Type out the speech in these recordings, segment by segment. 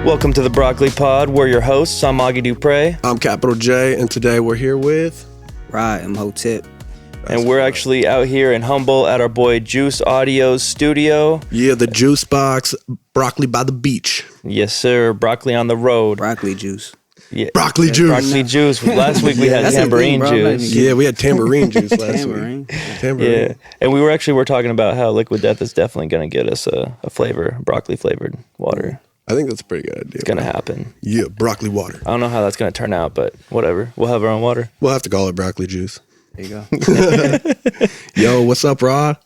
Welcome to the Broccoli Pod. We're your hosts. I'm Augie Dupre. I'm Capital J, and today we're here with Ramhtp. And we're actually out here in Humboldt at our boy Juice Audio's studio. Yeah, the Juice Box, Broccoli by the beach. Yes, sir. Broccoli on the road. Broccoli juice. Yeah. Broccoli juice. Broccoli juice. Last week we had That's tambourine the thing, bro. juice. Yeah, we had tambourine juice last Tambourine. week. Tambourine. Yeah. And we're talking about how Liquid Death is definitely going to get us a flavor, broccoli flavored water. I think that's a pretty good idea. It's going to happen. Yeah, broccoli water. I don't know how that's going to turn out, but whatever. We'll have our own water. We'll have to call it broccoli juice. There you go. Yo, what's up, Rod?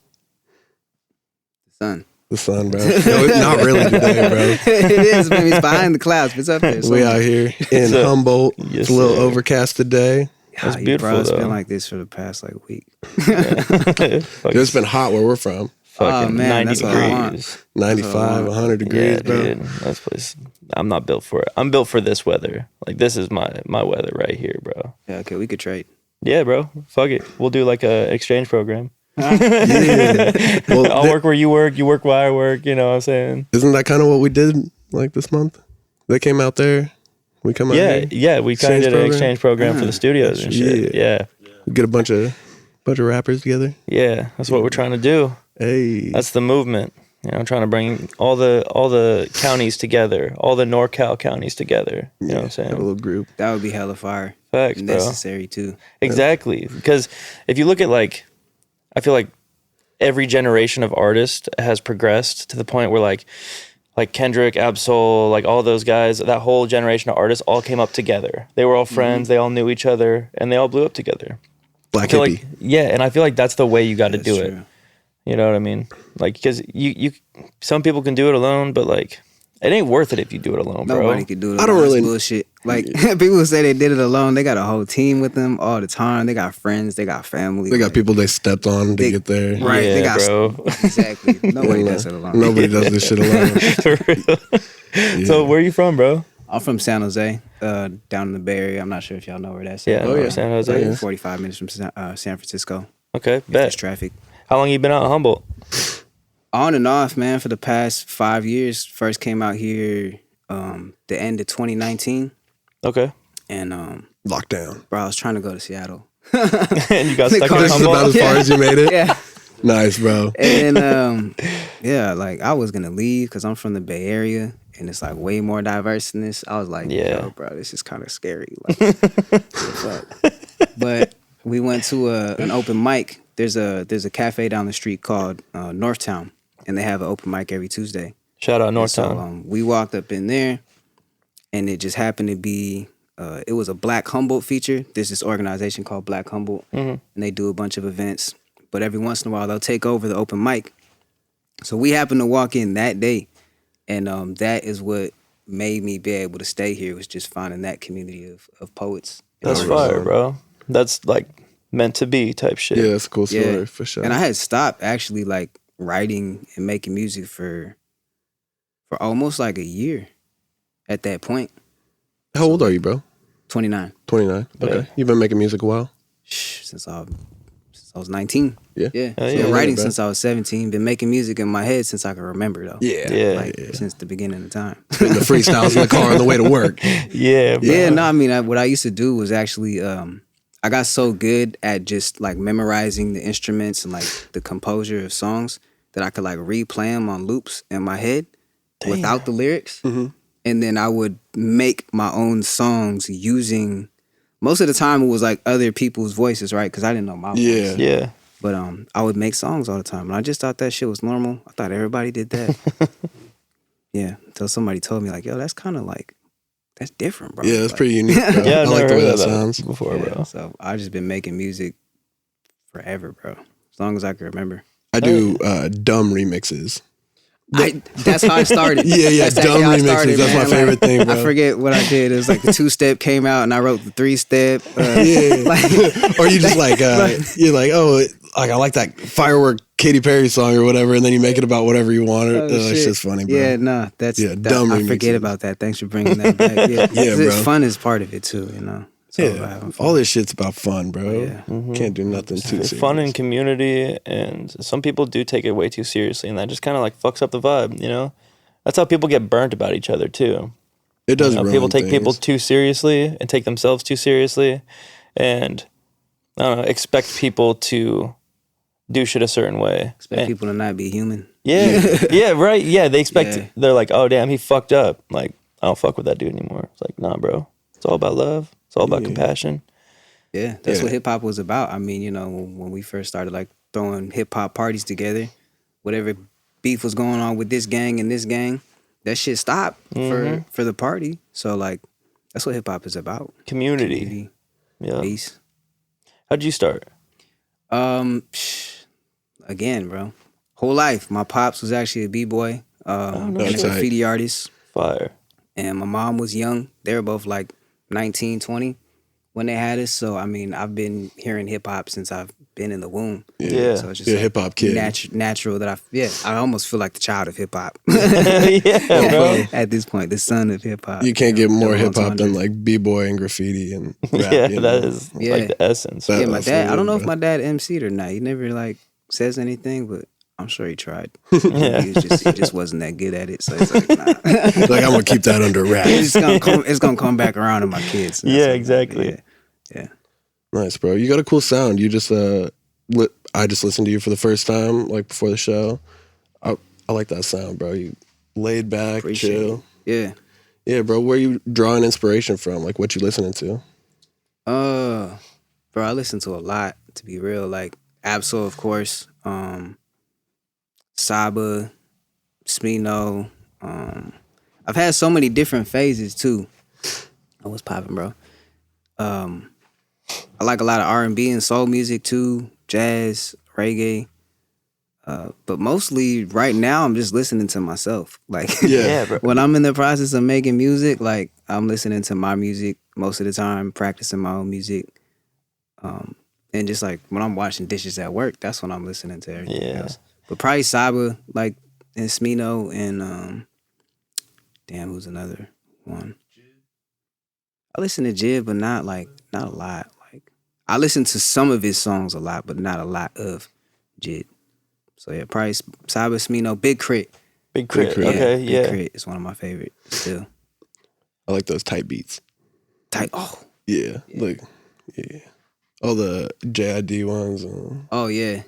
Sun. The sun, bro. No, it's not really today, bro. It is, man. It's behind the clouds. It's up there. We out here in Humboldt. Yes, it's a little sir. overcast today. That's beautiful, bro, it's though. been like this for the past week. It's been hot where we're from. Fucking man, 90 that's what I want. degrees. 95, 100 degrees, Yeah, bro. dude. That's place. I'm not built for it. I'm built for this weather. Like, this is my weather right here, bro. Yeah, okay, we could trade. Yeah, bro. Fuck it. We'll do like a exchange program. Yeah. Well, I'll work where you work where I work, you know what I'm saying? isn't that kind of what we did like this month? They came out there. We come out here. Yeah, we kind of Exchange did an program? exchange program for the studios and shit. Yeah. We get a bunch of rappers together. Yeah, that's what we're trying to do. Hey. That's the movement. You know, trying to bring all the counties together, all the NorCal counties together. You know what I'm saying? Have a little group. That would be hella fire. Facts, bro. Necessary, too. Exactly. Because if you look at I feel like every generation of artists has progressed to the point where like Kendrick, Absol, like all those guys, that whole generation of artists all came up together. They were all friends. They all knew each other and they all blew up together. Black I feel hippie. and I feel like that's the way you got to do it. True. You know what I mean? Like, because you some people can do it alone, but like, it ain't worth it if you do it alone, bro. Nobody could do it. I don't alone. really- It's bullshit. Like, people who say they did it alone, they got a whole team with them all the time. They got friends. They got family. They got people they stepped on to get there. Right. Yeah, they got bro. Exactly. Nobody does it alone. Nobody does this shit alone. For real. So where you from, bro? I'm from San Jose, down in the Bay Area. I'm not sure if y'all know where that's Yeah, at. I know San Jose. Like 45 minutes from San Francisco. Okay, There's bet. traffic. How long you been out in Humboldt? On and off, man, for the past 5 years. First came out here the end of 2019. Okay. And, Lockdown. bro, I was trying to go to Seattle. And you got They stuck call in it This is about Humboldt? as far as you made it? Yeah. Nice, bro. And then, yeah, like, I was going to leave because I'm from the Bay Area. And it's, like, way more diverse than this. I was like, Yeah. yo, bro, this is kind of scary. Like, what the fuck? But we went to an open mic. There's a cafe down the street called Northtown. And they have an open mic every Tuesday. Shout out So Northtown. we walked up in there, and it just happened to be, it was a Black Humboldt feature. There's this organization called Black Humboldt, and they do a bunch of events. But every once in a while, they'll take over the open mic. So we happened to walk in that day, and that is what made me be able to stay here, was just finding that community of poets. That's fire, bro. That's like meant to be type shit. Yeah, that's a cool story Yeah. for sure. And I had stopped actually like writing and making music for almost like a year at that point. How old are you, bro? 29. 29. Okay. Yeah. You've been making music a while? Since I was 19. Yeah. Yeah. Oh, So yeah. writing Yeah, since I was 17. Been making music in my head since I can remember, though. Yeah. Like, since the beginning of time. And the freestyles in the car on the way to work. Yeah, bro. Yeah, no, I mean, what I used to do was actually, I got so good at just, like, memorizing the instruments and, like, the composure of songs that I could, like, replay them on loops in my head without the lyrics. Mm-hmm. And then I would make my own songs using, most of the time it was, like, other people's voices, right? Because I didn't know my Yeah. voice. Yeah. But I would make songs all the time. And I just thought that shit was normal. I thought everybody did that. Yeah. Until somebody told me, like, yo, that's kind of like, that's different, bro. Yeah, that's Like, pretty unique, bro. Yeah, I I've like never the way heard that of that sounds. before, yeah, bro. so I've just been making music forever, bro. As long as I can remember. I do dumb remixes. That's how I started. Yeah, That's dumb actually how I remixes. started, That's my man. favorite thing, bro. I forget what I did. It was like the 2-step came out and I wrote the 3-step. Yeah. Like, Or you just like, you're like, oh, like I like that firework Katy Perry song or whatever, and then you make it about whatever you want. It's shit. just funny, bro. Yeah, no, that's dumb I forget remixes. about that. Thanks for bringing that back. Yeah, Yeah, bro. Fun is part of it too, you know. It's all about Yeah, having fun. all this shit's about fun, bro. Yeah. Can't do nothing too serious. Fun and community, and some people do take it way too seriously, and that just kind of like fucks up the vibe, you know? That's how people get burnt about each other, too. It does. People take people too seriously and take themselves too seriously, and I don't know, expect people to do shit a certain way. Expect people to not be human. Yeah, yeah, right. Yeah, they expect. Yeah. They're like, oh damn, he fucked up. Like, I don't fuck with that dude anymore. It's like, nah, bro. It's all about love. It's all about compassion. Yeah, that's what hip hop was about. I mean, you know, when we first started like throwing hip hop parties together, whatever beef was going on with this gang and this gang, that shit stopped for the party. So like, that's what hip hop is about. Community. Yeah. Peace. How'd you start? Again, bro, whole life. My pops was actually a b-boy, and a graffiti artist. Fire. And my mom was young. They were both like 19, 20 when they had us. So I mean, I've been hearing hip hop since I've been in the womb. Yeah. So it's just You're a hip hop kid. Natural that I almost feel like the child of hip hop. Yeah, bro. At this point, the son of hip hop. You can't get more hip hop than like b-boy and graffiti and rap. Yeah, you know? that is like the essence. Yeah, my dad. I don't know if my dad MC'd or not. He never like says anything, but I'm sure he tried. Yeah. he just wasn't that good at it. So it's like, nah. Like, I'm gonna keep that under wraps. It's gonna come back around to my kids. Yeah, exactly. Yeah. Nice, bro. You got a cool sound. You just I just listened to you for the first time, like before the show. I like that sound, bro. You laid back, Appreciate chill. it. Yeah, bro. Where you drawing inspiration from? Like, what you listening to? Bro, I listen to a lot, to be real. Like Absol, of course. Saba, Smino. I've had so many different phases too. What's poppin', bro? I like a lot of R&B and soul music too, jazz, reggae. But mostly right now I'm just listening to myself. Like Yeah, bro. when I'm in the process of making music, like I'm listening to my music most of the time, practicing my own music. And just like when I'm washing dishes at work, that's when I'm listening to everything else. But probably Saba, like, and Smino, and who's another one? I listen to Jib, but not a lot. Like, I listen to some of his songs a lot, but not a lot of Jib. So yeah, probably Saba, Smino, Big Crit. Big Crit. Okay, yeah. Big Crit is one of my favorites still. I like those tight beats. Yeah. Like, yeah. All the JID ones. Oh yeah.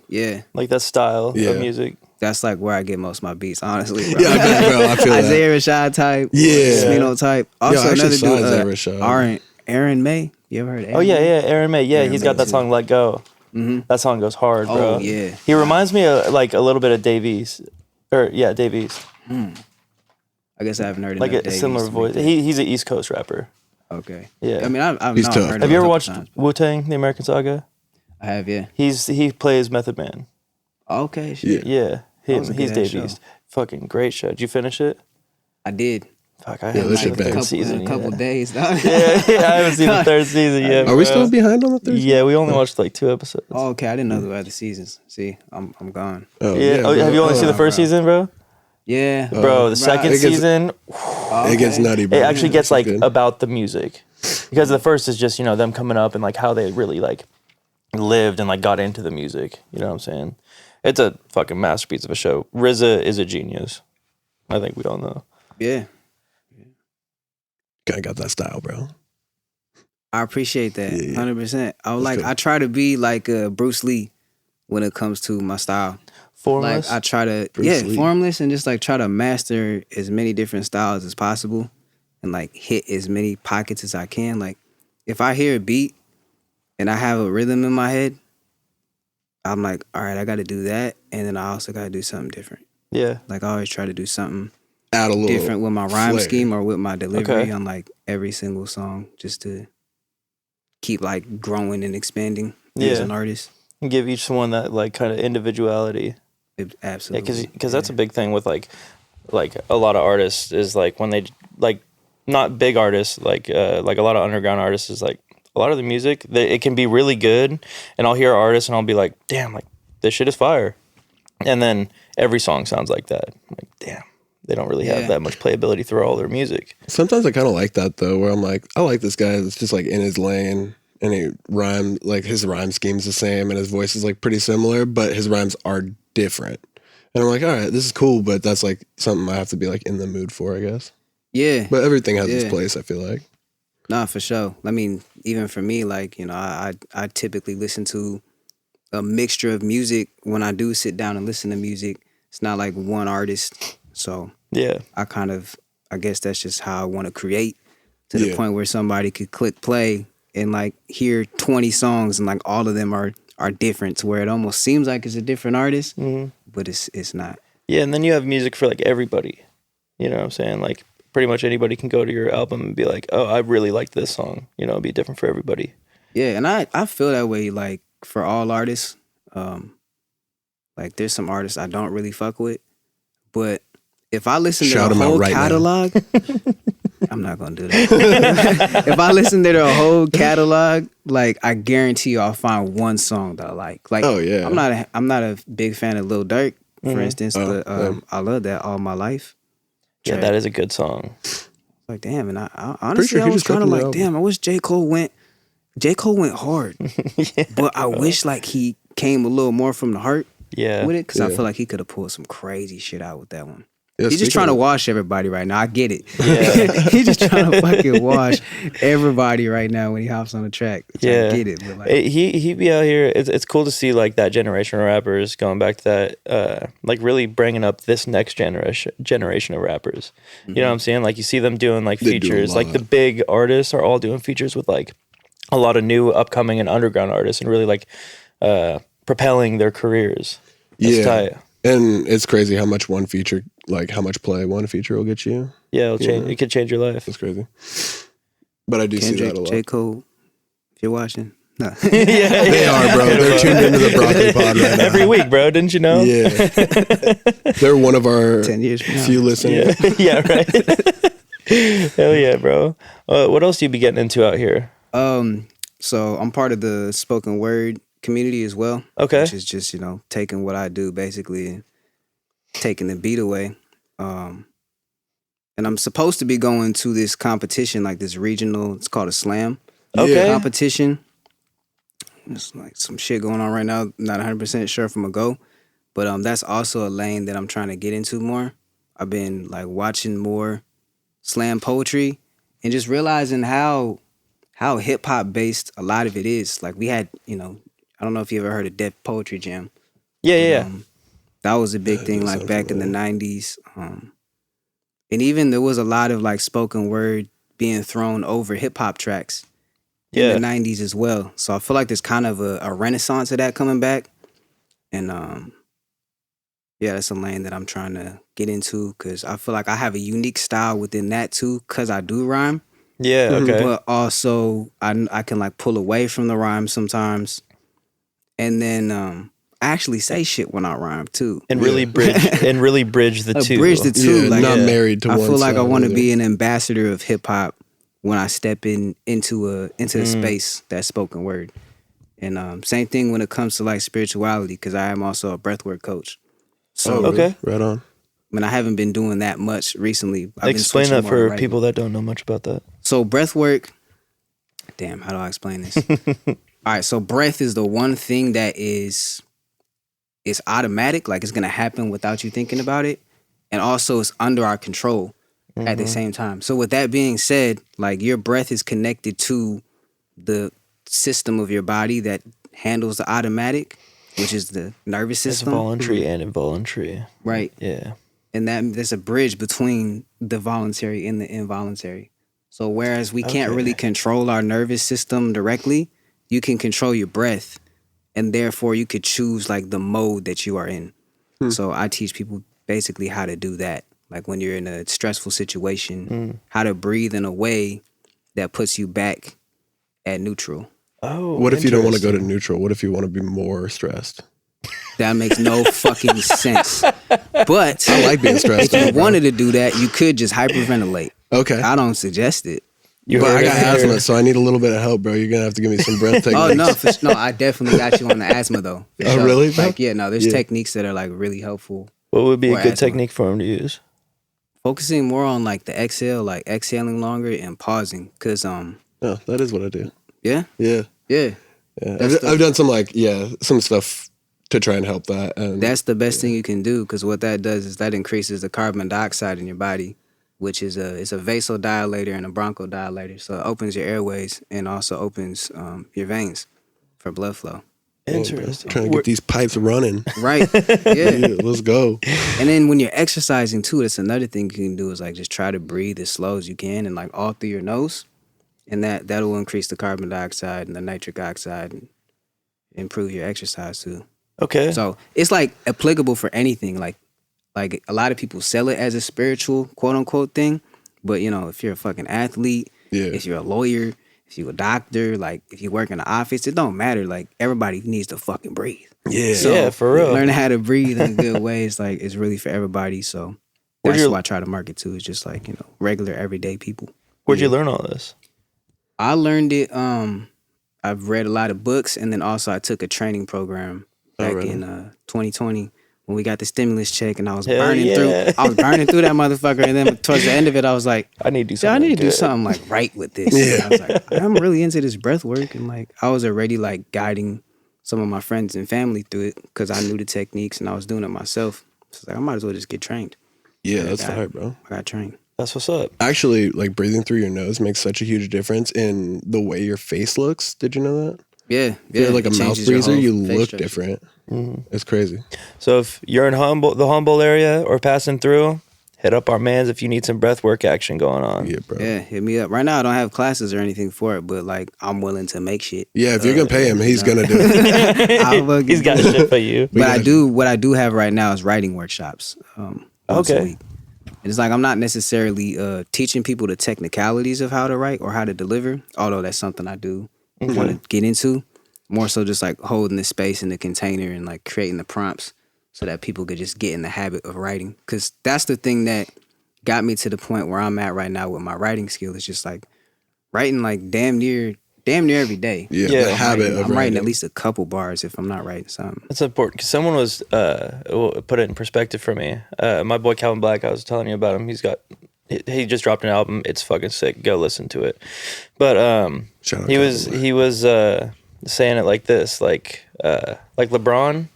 Like that style of music. That's like where I get most of my beats, honestly. Bro. Yeah, I bet, bro. I feel Isaiah Rashad type. Yeah. Smino type. Also I another saw dude, Isaiah Rashad. Aaron May. You ever heard of Aaron? Oh yeah, Aaron May. Yeah, Aaron he's got May that too. song "Let Go." Mm-hmm. That song goes hard, bro. Oh yeah. He reminds me of like a little bit of Dave East. Dave East. I guess I haven't heard Like enough a Davies similar to make voice. that. He's an East Coast rapper. Okay. Yeah. I mean, I've He's known, tough. heard Have of you ever him a watched couple times. Wu-Tang: The American Saga? I have, yeah. He plays Method Man. Okay, shit. Yeah, was a he's good-ass Dave show. East. Fucking great show. Did you finish it? I did. Fuck, I Yeah, haven't that seen shit the third bangs. season A couple yet. days, dog. Yeah, I haven't seen the third season yet. Are we bro. still behind on the third? Yeah, we only watched like 2 episodes. Oh, okay. I didn't know there were other seasons. See, I'm gone. Oh, Yeah. bro. Have you only seen the first bro. season, bro? Yeah. Bro, the second it gets- season, It gets nutty, bro. it actually gets like good. about the music, because the first is just them coming up and like how they really like lived and like got into the music. You know what I'm saying? It's a fucking masterpiece of a show. RZA is a genius. I think we all know. Yeah. Kinda got that style, bro. I appreciate that. Yeah. 100%. I try to be like Bruce Lee when it comes to my style. Formless. Like I try to Bruce Lee. formless and just like try to master as many different styles as possible and like hit as many pockets as I can. Like if I hear a beat and I have a rhythm in my head, I'm like, all right, I got to do that, and then I also got to do something different. yeah. Like I always try to do something Add a little different with my rhyme flair. scheme or with my delivery Okay. on like every single song, just to keep like growing and expanding as Yeah. an artist. And give each one that like kind of individuality. Absolutely. Yeah, because that's a big thing with like a lot of artists is like when they like not big artists like a lot of underground artists is like a lot of the music it can be really good, and I'll hear artists and I'll be like, damn, like this shit is fire, and then every song sounds like that. I'm like, damn, they don't really have Yeah. that much playability through all their music. Sometimes I kind of like that though, where I'm like, I like this guy that's just like in his lane, and he rhyme like his rhyme scheme's the same, and his voice is like pretty similar, but his rhymes are different. And I'm like, all right, this is cool, but that's like something I have to be like in the mood for, I guess. Yeah. But everything has its place, I feel like. Nah, for sure. I mean, even for me, like, you know, I typically listen to a mixture of music when I do sit down and listen to music. It's not like one artist. So Yeah. I guess that's just how I want to create, to the point where somebody could click play and like hear 20 songs and like all of them are different, to where it almost seems like it's a different artist, but it's not. Yeah, and then you have music for like everybody. You know what I'm saying? Like pretty much anybody can go to your album and be like, oh, I really like this song. You know, it'd be different for everybody. Yeah, and I feel that way like for all artists. Like there's some artists I don't really fuck with, but if I listen to the whole catalog, I'm not gonna do that. If I listen to the whole catalog, like I guarantee you I'll find one song that I like. Like, oh yeah, I'm not a big fan of Lil Durk, for instance, but I love that All My Life. Yeah, that is a good song. Like damn, and I honestly I was kind of like, damn, I wish J. Cole went hard, but I wish like he came a little more from the heart. Yeah, with it, because I feel like he could have pulled some crazy shit out with that one. Yeah, he's just trying to wash everybody right now. I get it. Yeah. He's just trying to fucking wash everybody right now when he hops on the track. Yeah, I get it. But like, he be out here. It's cool to see like that generation of rappers going back to that, like really bringing up this next generation of rappers. You know what I'm saying? Like you see them doing like features. Like the big artists are all doing features with like a lot of new upcoming and underground artists, and really like propelling their careers. That's tight. And it's crazy how much one feature, like how much play one feature will get you. Yeah, it'll change. It could change your life. That's crazy. But I do Kendrick, see that a lot. J. Cole, if you're watching. No. They are, bro. They're tuned into the Broccoli Pod right now. Every week, bro. Didn't you know? Yeah. They're one of our 10 years from now. few listeners. Yeah, right. Hell yeah, bro. What else do you be getting into out here? So I'm part of the spoken word community as well. Okay. Which is just, you know, taking what I do basically and taking the beat away. And I'm supposed to be going to this competition, like this regional, it's called a slam competition. There's like some shit going on right now. Not 100% sure if I'm gonna go. But that's also a lane that I'm trying to get into more. I've been like watching more slam poetry and just realizing how hip hop based a lot of it is. Like we had, you know, I don't know if you ever heard of Def Poetry Jam. Yeah. That was a big thing like back in the 90s. And even there was a lot of like spoken word being thrown over hip hop tracks in the 90s as well. So I feel like there's kind of a renaissance of that coming back. And that's a lane that I'm trying to get into because I feel like I have a unique style within that too because I do rhyme. Yeah, okay. But also I can like pull away from the rhyme sometimes. And then I actually say shit when I rhyme too. And really bridge the two. Bridge the two. Yeah, like, not married to one. I feel like I side want to either. be an ambassador of hip hop when I step into a space that's spoken word. And same thing when it comes to like spirituality, because I am also a breathwork coach. So okay. Right on. I mean, I haven't been doing that much recently. Explain that for people that don't know much about that. So breathwork, damn, how do I explain this? All right, so breath is the one thing that is automatic, like it's gonna happen without you thinking about it, and also it's under our control at the same time. So with that being said, like your breath is connected to the system of your body that handles the automatic, which is the nervous system. It's voluntary and involuntary. Right. Yeah. And there's a bridge between the voluntary and the involuntary. So whereas we can't really control our nervous system directly, you can control your breath, and therefore you could choose like the mode that you are in. So I teach people basically how to do that. Like when you're in a stressful situation, how to breathe in a way that puts you back at neutral. Oh, what if you don't want to go to neutral? What if you want to be more stressed? That makes no fucking sense. But I like being stressed. if you wanted to do that, you could just hyperventilate. Okay. I don't suggest it. But I got asthma, so I need a little bit of help, bro. You're gonna have to give me some breath techniques. Oh no, I definitely got you on the asthma though. Oh really? Bro? Like there's techniques that are like really helpful. What would be a good asthma. technique for him to use? Focusing more on like the exhale, like exhaling longer and pausing, cause Oh, that is what I do. yeah. I've done some stuff to try and help that. And That's the best thing you can do, because what that does is that increases the carbon dioxide in your body, which is it's a vasodilator and a bronchodilator. So it opens your airways and also opens your veins for blood flow. Interesting. Trying to get these pipes running. Right. Yeah. Let's go. And then when you're exercising too, that's another thing you can do is like just try to breathe as slow as you can and like all through your nose. And that'll increase the carbon dioxide and the nitric oxide and improve your exercise too. Okay. So it's like applicable for anything. Like a lot of people sell it as a spiritual quote unquote thing. But you know, if you're a fucking athlete, if you're a lawyer, if you're a doctor, like if you work in the office, it don't matter. Like everybody needs to fucking breathe. Yeah. So yeah, for real. learning how to breathe in a good way is like it's really for everybody. So that's what I try to market to. Is just like, you know, regular everyday people. Where'd you learn all this? I learned it. I've read a lot of books, and then also I took a training program back in 2020 when we got the stimulus check, and I was burning through. I was burning through that motherfucker, and then towards the end of it, I was like, I need to do something. I need to do something like right with this. Yeah. And I was like, I'm really into this breath work, and like I was already like guiding some of my friends and family through it because I knew the techniques and I was doing it myself. So like, I might as well just get trained. Yeah, that's fire, bro. I got trained. That's what's up. Actually, like breathing through your nose makes such a huge difference in the way your face looks. Did you know that? Yeah. If you're like a It mouth changes your breather, whole you face look structure. different. Mm-hmm. It's crazy. So if you're in the Humboldt area or passing through, hit up our mans if you need some breath work action going on. Yeah, bro. Yeah, hit me up. Right now, I don't have classes or anything for it, but like I'm willing to make shit. Yeah, if you're gonna pay him, he's gonna do it. He's got shit for you. But what I do have right now is writing workshops. Once a week. And it's like I'm not necessarily teaching people the technicalities of how to write or how to deliver, although that's something I do want to get into. More so just like holding the space in the container and like creating the prompts so that people could just get in the habit of writing. Because that's the thing that got me to the point where I'm at right now with my writing skill. It's just like writing like damn near every day. Yeah, Yeah. the habit of I'm writing at least a couple bars if I'm not writing something. That's important because someone was put it in perspective for me. My boy Calvin Black, I was telling you about him. He just dropped an album. It's fucking sick. Go listen to it. But Shout out he Calvin was saying it like this, like LeBron.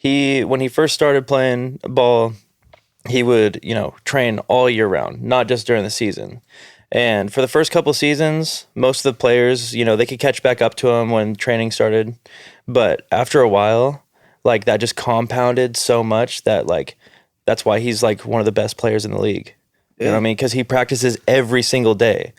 When he first started playing ball, he would train all year round, not just during the season. And for the first couple seasons, most of the players, they could catch back up to him when training started. But after a while, like that just compounded so much that like that's why he's like one of the best players in the league. You know what I mean? Because he practices every single day.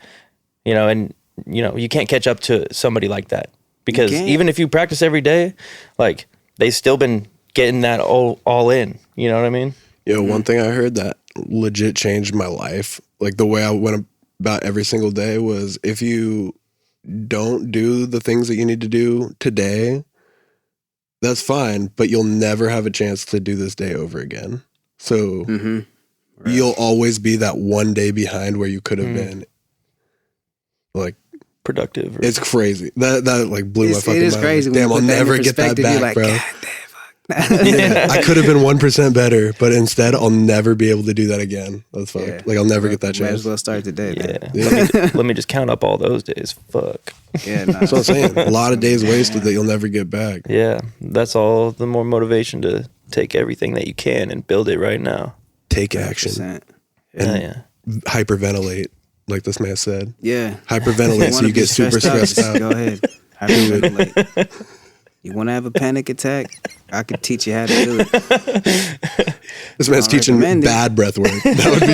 And you can't catch up to somebody like that because even if you practice every day, like they've still been getting that all in. You know what I mean? Yo, one thing I heard that legit changed my life, like the way I went about every single day, was if you don't do the things that you need to do today, that's fine, but you'll never have a chance to do this day over again. So you'll always be that one day behind where you could have been. Like Productive. it's crazy. That like blew my fucking mind. It is crazy. Damn, I'll never get that back, bro. Yeah, I could have been 1% better, but instead I'll never be able to do that again. That's fucked. Yeah. Like I'll never get that Might chance. as well start today. Man. Yeah. Let me just count up all those days. Fuck. Yeah, nah. That's what I'm saying. A lot of days wasted that you'll never get back. Yeah. That's all the more motivation to take everything that you can and build it right now. Take action 100%. Yeah. hyperventilate, like this man said. Yeah. Hyperventilate so wanna you be get super stressed just out. Go ahead. Hyperventilate. You want to have a panic attack? I could teach you how to do it. This man's teaching recommend it. bad breath work. That would be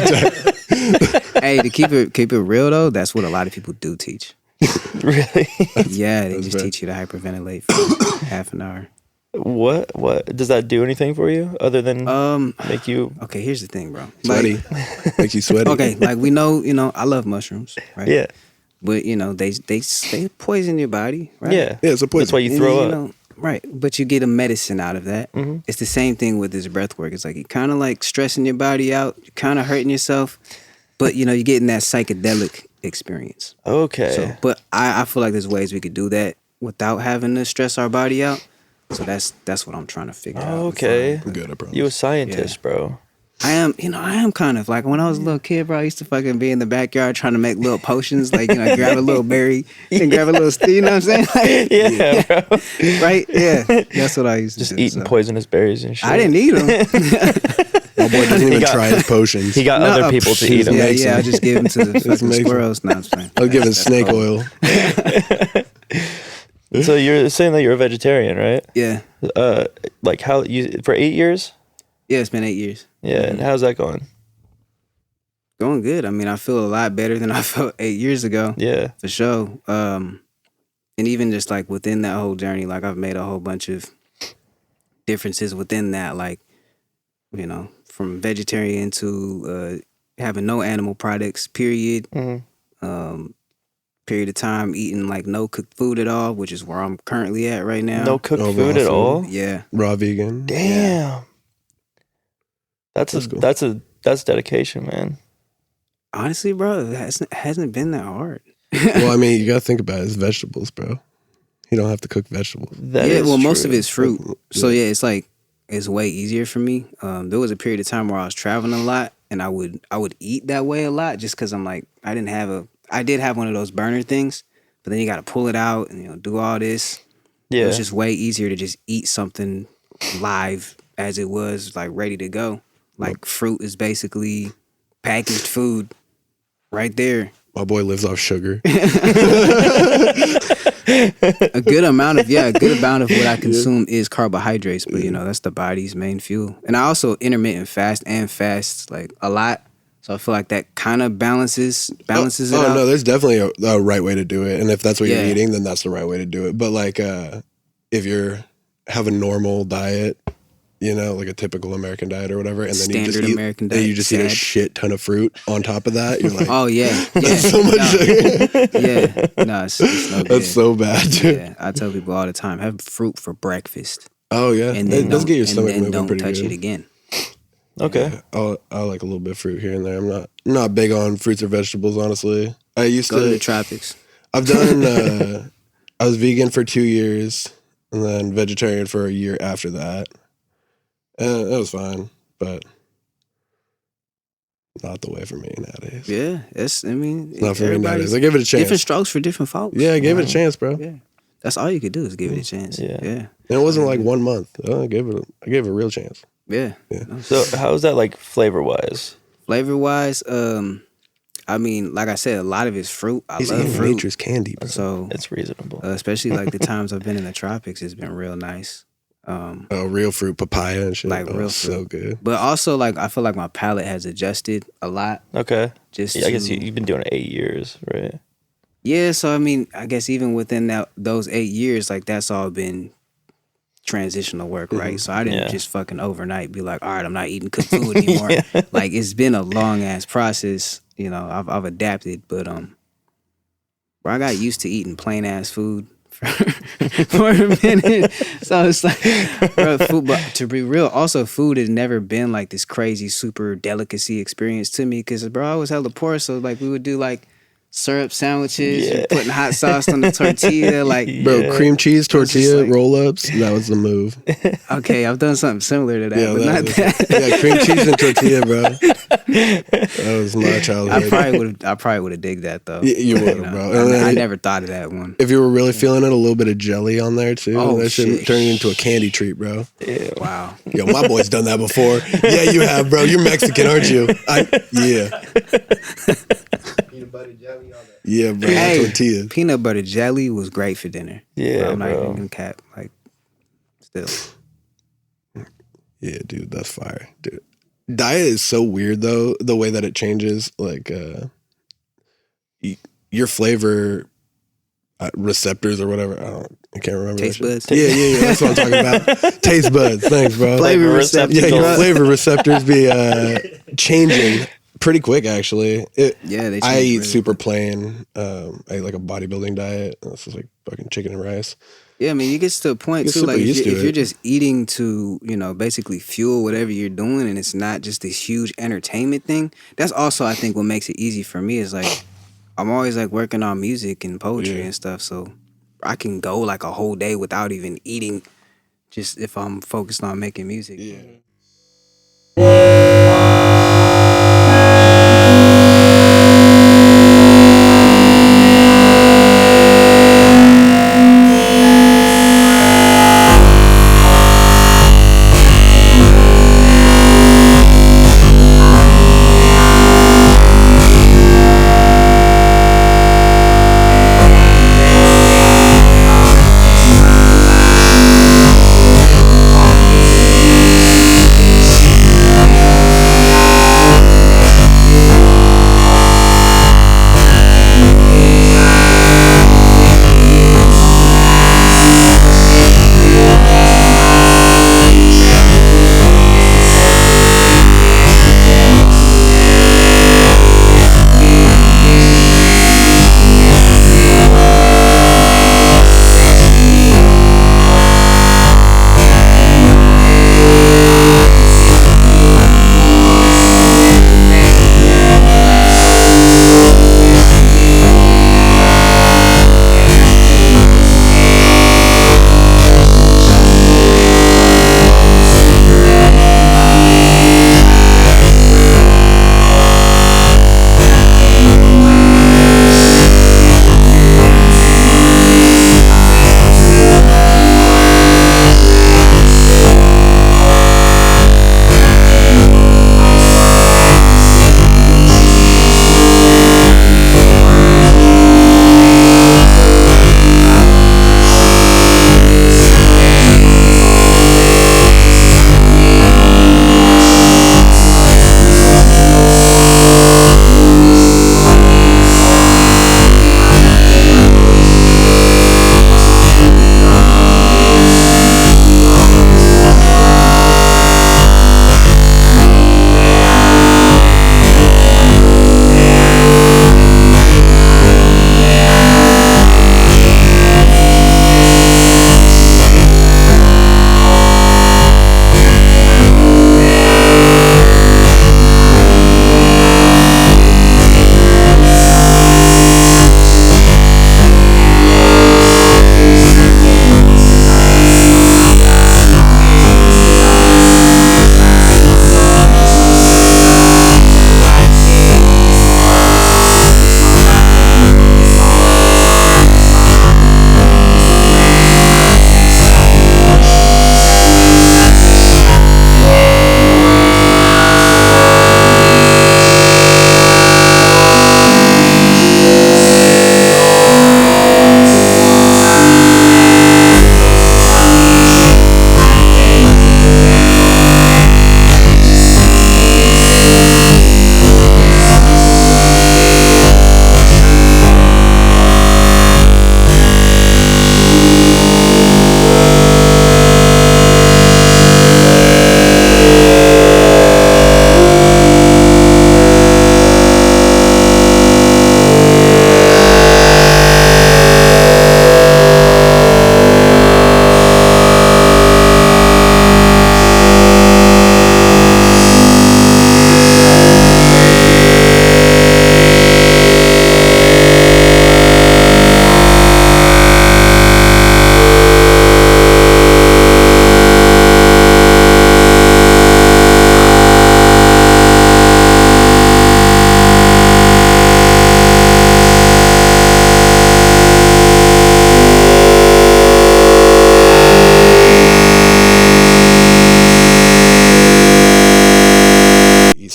tight. Hey, to keep it real though, that's what a lot of people do teach. Really? Yeah, they just bad. teach you to hyperventilate for half an hour. What does that do anything for you other than make you Okay, here's the thing, bro. Sweaty. Makes you sweaty. Okay, like we know, I love mushrooms, right? Yeah. But they poison your body, right? Yeah. Yeah, it's a poison. That's why you And, throw up. Right, but you get a medicine out of that. Mm-hmm. It's the same thing with this breath work. It's like you're kind of like stressing your body out, you're kind of hurting yourself, but you're getting that psychedelic experience. Okay. So, but I feel like there's ways we could do that without having to stress our body out. So that's what I'm trying to figure out. Okay. I'm good, I promise. You a scientist, bro. I am kind of like when I was a little kid, bro. I used to fucking be in the backyard trying to make little potions, like grab a little berry and grab a little, you know what I'm saying? Like, Yeah, bro. right? Yeah, that's what I used to Just do. eating poisonous berries and shit. I didn't eat them. My boy doesn't even got- try his potions. He got other people to eat them. Yeah, makes yeah. I sense. just give them to the fucking makes squirrels. No, I'm just playing. I was giving That's snake cool. oil. So you're saying that you're a vegetarian, right? Yeah, Like how you for 8 years? yeah. It's been 8 years. Yeah, and how's that going? Going good. I mean, I feel a lot better than I felt 8 years ago. Yeah. For sure. And even just like within that whole journey, like I've made a whole bunch of differences within that, like, you know, from vegetarian to having no animal products, period. Period of time eating like no cooked food at all, which is where I'm currently at right now. No cooked Oh, food raw at food. all? Yeah. Raw vegan. Damn. That's cool. that's dedication, man. Honestly, bro, it hasn't been that hard. Well, I mean, you gotta think about it. It's vegetables, bro. You don't have to cook vegetables. That yeah, is well, most true. of it's fruit. So yeah, it's like it's way easier for me. There was a period of time where I was traveling a lot, and I would eat that way a lot just because I'm like I did have one of those burner things, but then you got to pull it out and do all this. Yeah. It was just way easier to just eat something live as it was, like ready to go. Like fruit is basically packaged food right there. My boy lives off sugar. A good amount of what I consume is carbohydrates, but that's the body's main fuel. And I also intermittent fast and fast like a lot. So I feel like that kind of balances it out. Oh no, there's definitely a right way to do it. And if that's what Yeah. you're eating, then that's the right way to do it. But like if you're have a normal diet, like a typical American diet or whatever, and then Standard American then you diet, just eat a sad. shit ton of fruit on top of that, you're like, Oh yeah. that's so much sugar. Yeah. No, it's no good. That's so bad, dude. Yeah, I tell people all the time, have fruit for breakfast. Oh yeah. And It then does get your and stomach then moving don't pretty touch good. it again. Okay. I like a little bit of fruit here and there. I'm not big on fruits or vegetables, honestly. I used Go to the to. tropics. I've done. I was vegan for 2 years, and then vegetarian for a year after that. And it was fine, but not the way for me nowadays. Yeah, it's Not for me nowadays. everybody's I give it a chance. different strokes for different folks. Yeah, I gave it a chance, bro. Yeah, that's all you could do is give it a chance. Yeah. Yeah, And it wasn't like 1 month. I gave it a real chance. yeah. Yeah. So how's that like flavor wise? Flavor wise, I mean, like I said, a lot of it's fruit. I He's love eating fruit. nature's candy, bro. So It's reasonable. especially like the times I've been in the tropics, it's been real nice. Real fruit, papaya and shit. Like real so fruit. good. But also, like I feel like my palate has adjusted a lot. Okay. Just Yeah, I guess to- you've been doing it 8 years, right? Yeah, so I mean, I guess even within those 8 years, like that's all been transitional work, right? So I didn't Yeah. just fucking overnight be like, all right, I'm not eating cooked food anymore. Like it's been a long ass process. I've adapted, but where I got used to eating plain ass food for a minute. So it's like, bro, food. But to be real, also food has never been like this crazy super delicacy experience to me because bro, I was hella poor. So like we would do like syrup sandwiches, Yeah. putting hot sauce on the tortilla. Like, Bro, Yeah. cream cheese tortilla like- roll-ups, that was the move. okay, I've done something similar to that, but not that. Yeah, cream cheese and tortilla, bro. That was my childhood. I probably would have digged that though. You would have, bro. And I then never thought of that one. if you were really feeling it, a little bit of jelly on there too. Oh, that shit shit. turned into a candy treat, bro. Wow. Yo, my boy's done that before. Yeah, you have, bro. You're Mexican, aren't you? Yeah. Peanut butter jelly, all that. Yeah, bro. Hey, Tortillas. peanut butter jelly was great for dinner. Yeah, I'm not bro. even gonna cap. Like, still. Yeah, dude, that's fire, dude. Diet is so weird though, the way that it changes. Like, your flavor receptors or whatever. I can't remember. Taste that shit. buds? Yeah. That's what I'm talking about. Taste buds. Thanks, bro. Flavor receptacles. Yeah, your bro. flavor receptors be changing pretty quick. Actually, Yeah, they I change eat really super quick. plain. I eat like a bodybuilding diet. This is like fucking chicken and rice. Yeah, I mean, it gets to a point You're too. super Like, used to if you're it. just eating to, basically fuel whatever you're doing, and it's not just this huge entertainment thing. That's also, I think, what makes it easy for me is like, I'm always like working on music and poetry Yeah. and stuff, so I can go like a whole day without even eating, just if I'm focused on making music. Yeah.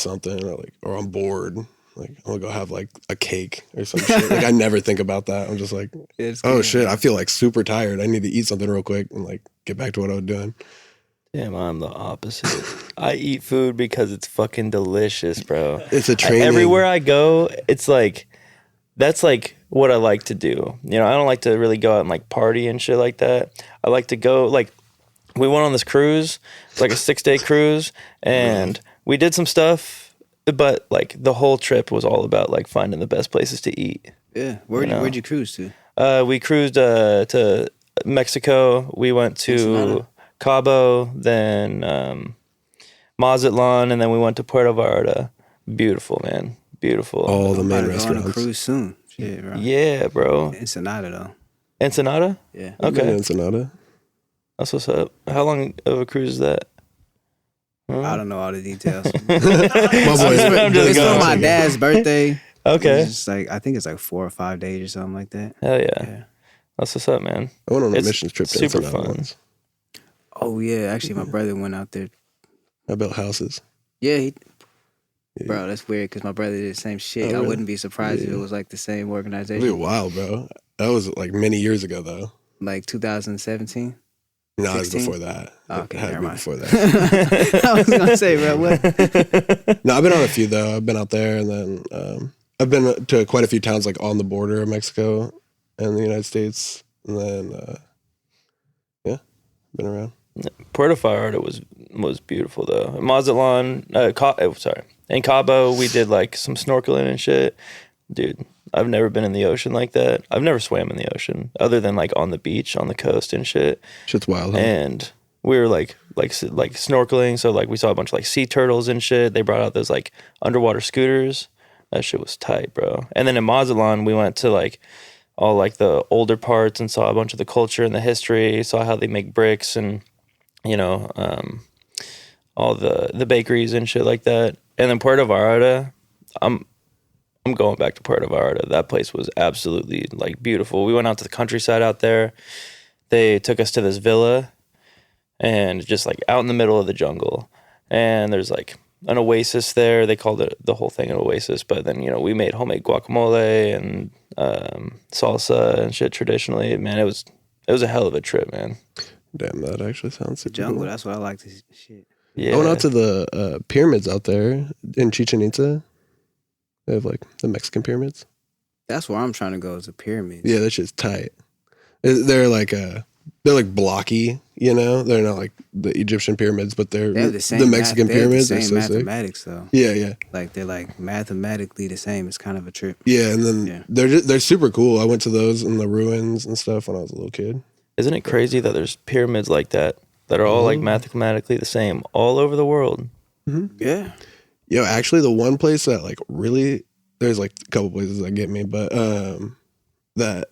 something, or I'm bored. Like I'm gonna go have like a cake or some shit. Like I never think about that. I'm just like, oh shit, I feel like super tired. I need to eat something real quick and like get back to what I was doing. Damn, I'm the opposite. I eat food because it's fucking delicious, bro. It's a training. Everywhere I go, it's like, that's like what I like to do. You know, I don't like to really go out and like party and shit like that. I like to go, like, we went on this cruise. It's like a 6-day cruise, and we did some stuff. But like the whole trip was all about like finding the best places to eat. Yeah, where'd you cruise to? We cruised to Mexico. We went to Ensenada. Cabo, then Mazatlan, and then we went to Puerto Vallarta. Beautiful, man. Beautiful. All the main I'm about to go on a restaurants. cruise soon. Shit, bro. Yeah, bro. Ensenada though. Ensenada? Yeah. I've been to Okay. Ensenada. That's what's up. How long of a cruise is that? I don't know all the details. My boy, I'm just It's going. for my dad's birthday. Okay. It's just like I think it's like 4 or 5 days or something like that. Hell yeah. Yeah. That's what's up, man. I went on a It's missions trip to super Ensenada fun. once. Oh yeah, actually my brother went out there. I built houses. Yeah, Yeah. bro, that's weird because my brother did the same shit. Oh, I really? wouldn't be surprised if Yeah. it was like the same It'd be a organization. while, bro. That was like many years ago, though. Like 2017. No, it was 16? before that. Oh, It okay, had to never be mind. before that. I was gonna say, bro, what? No, I've been on a few though. I've been out there, and then I've been to quite a few towns like on the border of Mexico and the United States, and then yeah, been around. Puerto Vallarta was beautiful though. Mazatlan, in Cabo we did like some snorkeling and shit. Dude, I've never been in the ocean like that. I've never swam in the ocean other than like on the beach, on the coast and shit. Shit's wild. Huh? And we were like snorkeling, so like we saw a bunch of like sea turtles and shit. They brought out those like underwater scooters. That shit was tight, bro. And then in Mazatlan, we went to like all like the older parts and saw a bunch of the culture and the history. Saw how they make bricks and all the bakeries and shit like that. And then Puerto Vallarta, I'm going back to Puerto Vallarta. That place was absolutely like beautiful. We went out to the countryside out there. They took us to this villa and just like out in the middle of the jungle. And there's like an oasis there. They called it the whole thing an oasis. But then, we made homemade guacamole and salsa and shit traditionally. Man, it was a hell of a trip, man. Damn, that actually sounds super Jungle, cool. that's what I like to shit. Yeah. I went out to the pyramids out there in Chichen Itza. They have like the Mexican pyramids. That's where I'm trying to go is the pyramids. Yeah, that shit's tight. They're like blocky, They're not like the Egyptian pyramids, but they're They have the same the Mexican they have pyramids. The They're same so sick. mathematics though. Yeah. Like they're like mathematically the same. It's kind of a trip. Yeah, and then Yeah. they're super cool. I went to those in the ruins and stuff when I was a little kid. Isn't it crazy that there's pyramids like that are all like mathematically the same all over the world? Yeah. Yo, actually, the one place that like really, there's like a couple places that get me, but that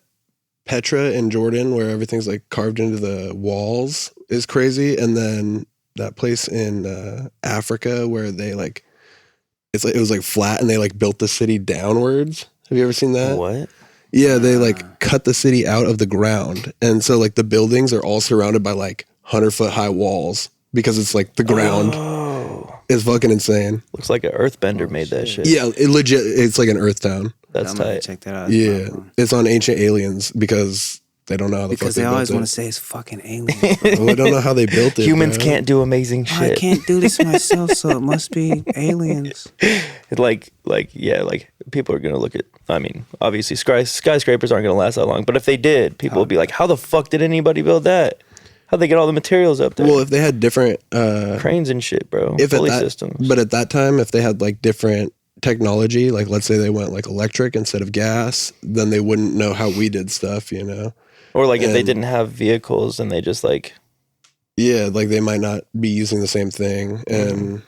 Petra in Jordan where everything's like carved into the walls is crazy, and then that place in Africa where they like it was like flat and they like built the city downwards. Have you ever seen that? What? Yeah, they like cut the city out of the ground, and so like the buildings are all surrounded by like 100-foot high walls because it's like the ground Oh, is fucking insane. looks like an earthbender made that shit. Yeah, it legit. It's like an Earth town. That's I'm gonna tight. check that out. Yeah, it's on Ancient Aliens because they don't know how the Because fuck they always built want to it. say it's fucking aliens. Bro. Well, they don't know how they built it. Humans bro. can't do amazing I shit. can't do this myself, so it must be aliens. Like people are gonna look at. I mean, obviously skyscrapers aren't gonna last that long, but if they did, people would be like, "How the fuck did anybody build that? How'd they get all the materials up there? Well, if they had different Cranes and shit, bro. if at Pulley that, systems." but at that time, if they had like different technology, like let's say they went like electric instead of gas, then they wouldn't know how we did stuff, Or like if they and- didn't have vehicles and they just like, Yeah, like they might not be using the same thing, and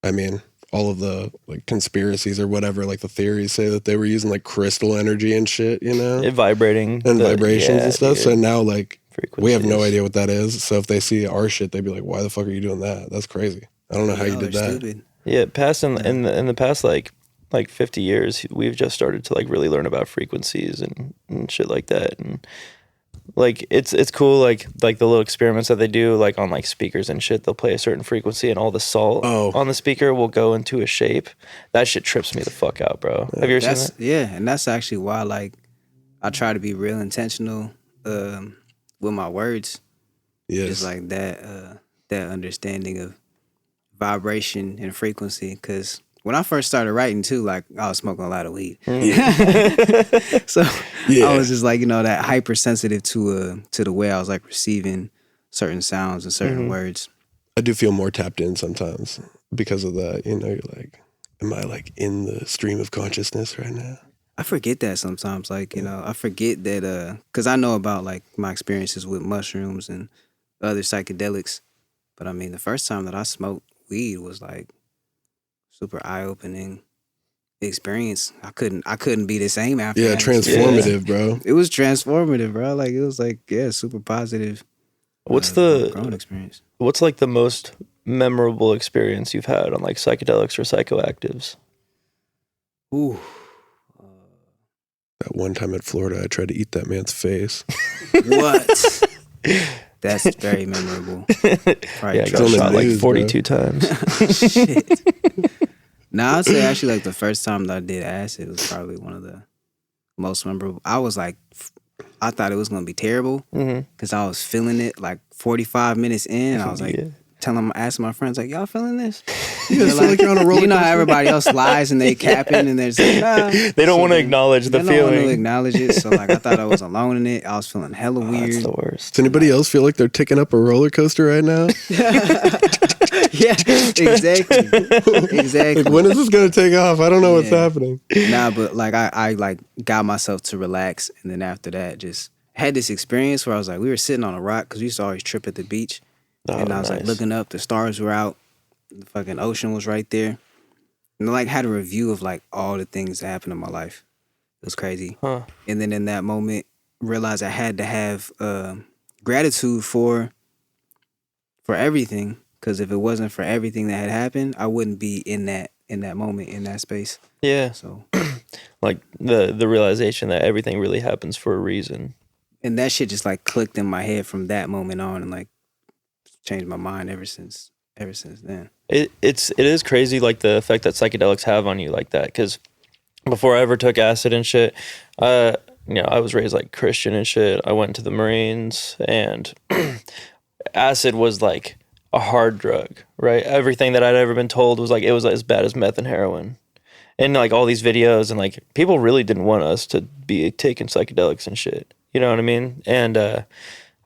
I mean, all of the like conspiracies or whatever, like the theories say that they were using like crystal energy and shit, it vibrating and the- vibrations yeah, and stuff. dude, So now, like, we have no frequencies. idea what that is. So if they see our shit, they'd be like, "Why the fuck are you doing that? That's crazy. I don't know how you Y'all did are that." Stupid. Yeah, in the past like 50 years, we've just started to like really learn about frequencies and shit like that. And Like it's cool. Like the little experiments that they do, like on like speakers and shit. They'll play a certain frequency, and all the salt on the speaker will go into a shape. That shit trips me the fuck out, bro. Have you ever seen that? Yeah, and that's actually why like I try to be real intentional with my words. Yes. Just like that that understanding of vibration and frequency. Because when I first started writing too, like I was smoking a lot of weed. So I was just like, you know, that hypersensitive to the way I was like receiving certain sounds and certain words. I do feel more tapped in sometimes because of that. You know, you're like, am I like in the stream of consciousness right now? I forget that sometimes. Like, you know, I forget that because I know about like my experiences with mushrooms and other psychedelics. But I mean, the first time that I smoked weed was like super eye-opening experience. I couldn't be the same after. Yeah, that. transformative, bro. It was transformative, bro. Like it was like, yeah, super positive. What's growing experience? What's like the most memorable experience you've had on like psychedelics or psychoactives? Ooh. That one time in Florida, I tried to eat that man's face. What? That's very memorable. Probably Yeah, I got shot like 42 times. Shit. Nah, I'd say actually like the first time that I did acid was probably one of the most memorable. I was like, I thought it was gonna be terrible because I was feeling it like 45 minutes in. I was like, asking my friends like, y'all feeling this? Yeah, feel like you're on a roller You know how coaster? everybody else lies and they capping and they're just like, nah. They don't want to acknowledge the They don't want to feeling. acknowledge it. So like I thought I was alone in it. I was feeling hella weird. That's the worst. Does anybody else feel like they're ticking up a roller coaster right now? Yeah, exactly. Exactly. Like, when is this gonna take off? I don't know what's happening. Nah, but like I like got myself to relax, and then after that, just had this experience where I was like, we were sitting on a rock because we used to always trip at the beach, and I was like looking up, the stars were out, the fucking ocean was right there, and I like had a review of like all the things that happened in my life. It was crazy, and then in that moment, realized I had to have gratitude for everything. Because if it wasn't for everything that had happened, I wouldn't be in that moment, in that space. Yeah. So, like the realization that everything really happens for a reason. and that shit just like clicked in my head from that moment on, and like changed my mind ever since then. It is crazy, like the effect that psychedelics have on you like that. Because before I ever took acid and shit, you know, I was raised like Christian and shit. I went to the Marines, and acid was like a hard drug, right? Everything that I'd ever been told was like it was as bad as meth and heroin, and like all these videos, and like people really didn't want us to be taking psychedelics and shit. You know what I mean? And I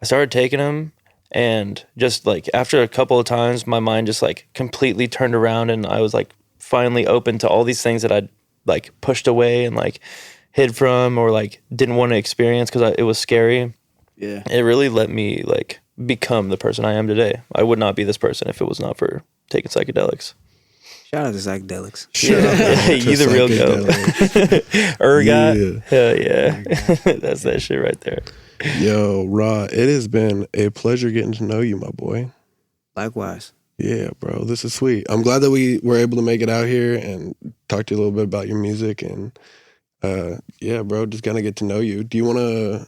started taking them, and just like after a couple of times, my mind just like completely turned around, and I was like finally open to all these things that I'd like pushed away and like hid from or like didn't want to experience because it was scary. Yeah, it really let me like become the person I am today. I would not be this person if it was not for taking psychedelics. shout out to psychedelics. You the real go. Ergot. Yeah. Hell yeah. That's that shit right there. Yo, Ra, it has been a pleasure getting to know you, my boy. Likewise. Yeah, bro, this is sweet. I'm glad that we were able to make it out here and talk to you a little bit about your music. And yeah, bro, just gonna get to know you. Do you want to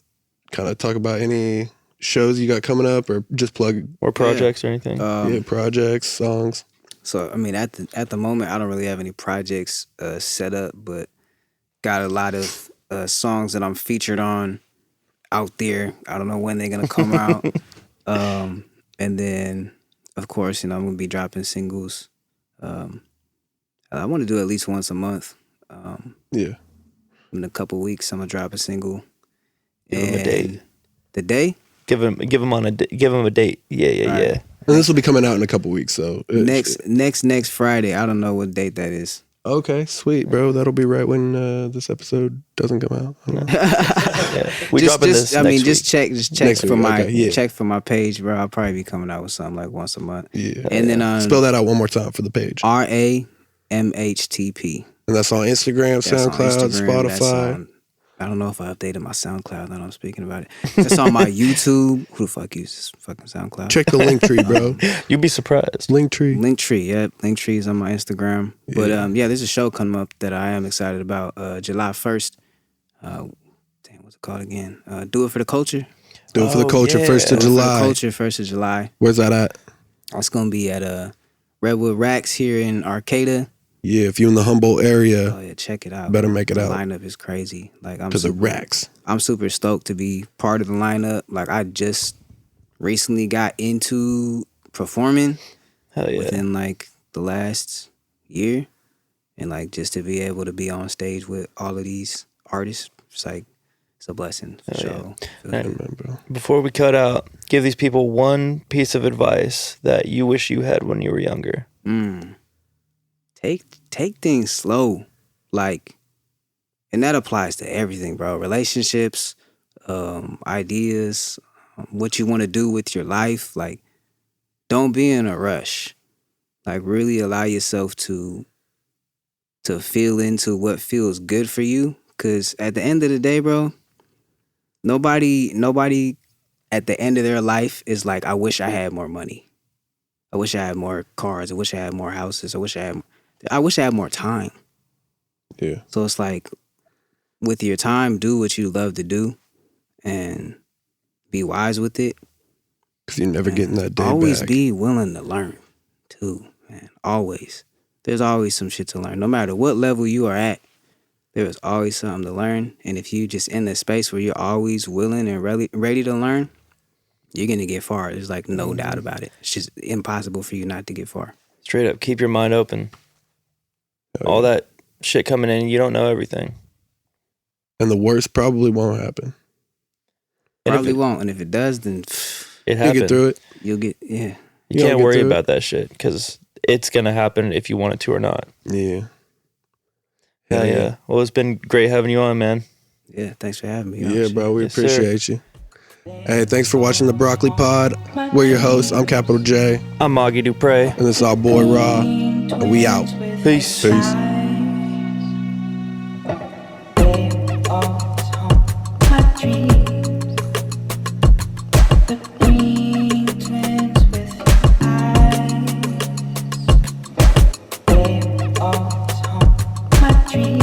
kind of talk about any shows you got coming up, or just plug or projects or anything? projects, songs? So I mean, at the moment, I don't really have any projects set up, but got a lot of songs that I'm featured on out there. I don't know when they're gonna come out, and then of course, you know, I'm gonna be dropping singles. I want to do at least once a month. Yeah, in a couple weeks, I'm gonna drop a single. Give him a date. The day? Give him a date. Yeah. and this will be coming out in a couple weeks. So next Friday. I don't know what date that is. Okay, sweet, bro. That'll be right when this episode doesn't come out. I don't know. Yeah. We dropping this next week. Just check Next for week, my okay, yeah. check for my page, bro. I'll probably be coming out with something like once a month. Yeah, And then spell that out one more time for the page. Ramhtp. And that's on Instagram, That's on SoundCloud, Instagram, that's Spotify. on- I don't know if I updated my SoundCloud now that I'm speaking about it. That's on my YouTube. Who the fuck uses fucking SoundCloud? Check the link tree, bro. You'd be surprised. Link tree. Linktree, yep. Linktree is on my Instagram. But yeah, there's a show coming up that I am excited about. July 1st. What's it called again? Do It for the Culture. Do it for the Oh, culture, yeah. 1st of For the July. culture, 1st of July. Where's that at? It's gonna be at Redwood Racks here in Arcata. Yeah, if you're in the Humboldt area, Oh yeah, check it out. better make it the out lineup is crazy. Like to the racks. I'm super stoked to be part of the lineup. Like I just recently got into performing Hell yeah. within like the last year, and like just to be able to be on stage with all of these artists, it's a blessing. So Yeah. Remember. Before we cut out, give these people one piece of advice that you wish you had when you were younger. take things slow, like, and that applies to everything, bro. Relationships, ideas, what you want to do with your life. Like, don't be in a rush. Like, really allow yourself to feel into what feels good for you. Cause at the end of the day, bro, nobody at the end of their life is like, I wish I had more money. I wish I had more cars. I wish I had more houses. I wish I had more time. Yeah. So it's like, with your time, do what you love to do and be wise with it. Because you're never getting that day Always back. be willing to learn, too, man. Always. There's always some shit to learn. No matter what level you are at, there is always something to learn. And if you just in the space where you're always willing and ready to learn, you're going to get far. There's like no doubt about it. It's just impossible for you not to get far. Straight up, keep your mind open. All that shit coming in, you don't know everything. And the worst probably won't happen. Probably won't. And if it does, then It You happens. get through it. you'll get, yeah. You You'll can't get worry through it. about that shit because it's going to happen if you want it to or not. Yeah. Hell yeah. Well, it's been great having you on, man. Yeah, thanks for having me. Yeah, bro. We Yes, sir. appreciate you. Hey, thanks for watching the Broccoli Pod. We're your hosts. I'm Capital J. I'm Moggy Dupre. And this is our boy Raw. And we out. Peace. Peace. Dream